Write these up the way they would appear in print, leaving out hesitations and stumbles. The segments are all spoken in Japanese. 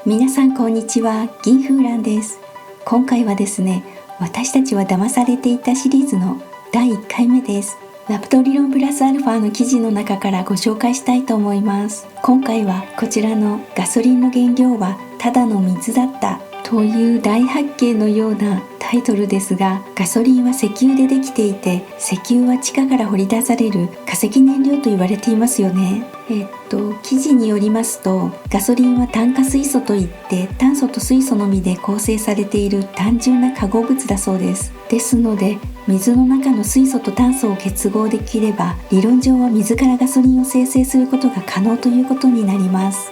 皆さんこんにちは、銀風蘭です。今回はですね、私たちは騙されていたシリーズの第1回目です。ラプト理論プラスアルファの記事の中からご紹介したいと思います。今回はこちらのガソリンの原料はただの水だったという大発見のようなタイトルですが、ガソリンは石油でできていて、石油は地下から掘り出される化石燃料と言われていますよね。記事によりますと、ガソリンは炭化水素といって炭素と水素のみで構成されている単純な化合物だそうです。ですので、水の中の水素と炭素を結合できれば、理論上は水からガソリンを生成することが可能ということになります。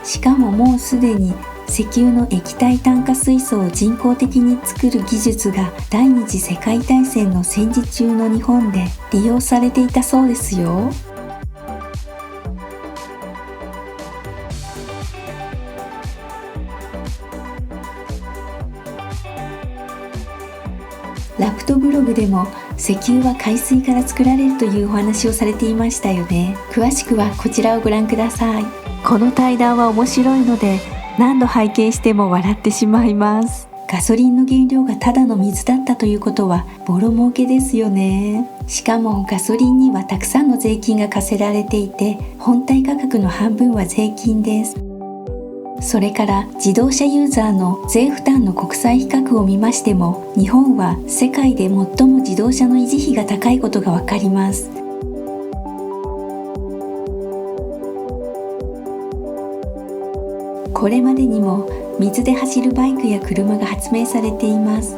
しかももうすでに石油の液体炭化水素を人工的に作る技術が第二次世界大戦の戦時中の日本で利用されていたそうですよ。ラプトブログでも石油は海水から作られるというお話をされていましたよね。詳しくはこちらをご覧ください。この対談は面白いので何度拝見しても笑ってしまいます。ガソリンの原料がただの水だったということはボロ儲けですよね。しかもガソリンにはたくさんの税金が課せられていて、本体価格の半分は税金です。それから自動車ユーザーの税負担の国際比較を見ましても、日本は世界で最も自動車の維持費が高いことがわかります。これまでにも水で走るバイクや車が発明されています。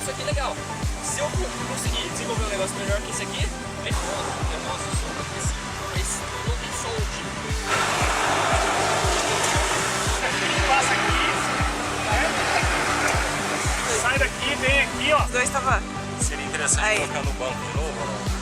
Isso aqui é legal. Se eu conseguir desenvolver um negócio melhor que esse aqui, aí pronto, eu mostro o som desse. Mas não tem som de. Passa aqui, sai daqui, vem aqui, ó. Os dois estavam. Seria interessante Aí. colocar no banco de novo, ó.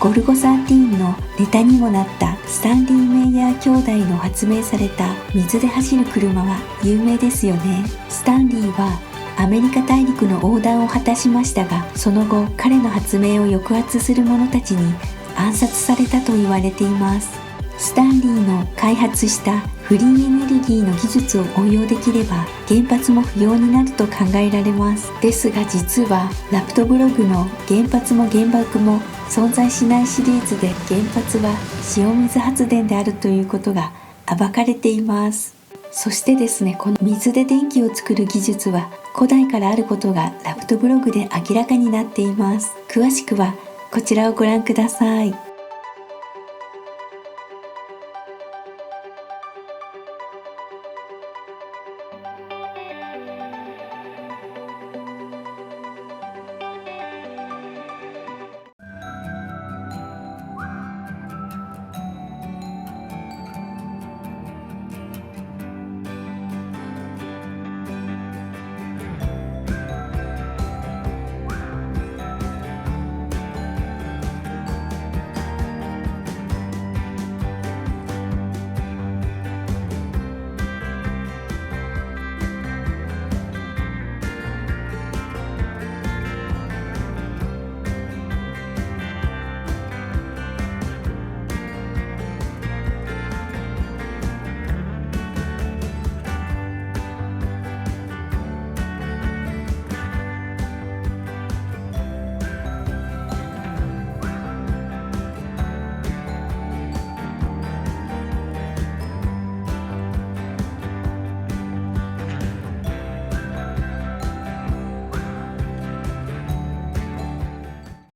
ゴルゴ13のネタにもなったスタンリー・メイヤー兄弟の発明された水で走る車は有名ですよね。スタンリーはアメリカ大陸の横断を果たしましたが、その後彼の発明を抑圧する者たちに暗殺されたと言われています。スタンリーの開発したフリーエネルギーの技術を応用できれば原発も不要になると考えられます。ですが実はラプトブログの原発も原爆も存在しないシリーズで、原発は塩水発電であるということが暴かれています。そしてですね、この水で電気を作る技術は古代からあることがラプトブログで明らかになっています。詳しくはこちらをご覧ください。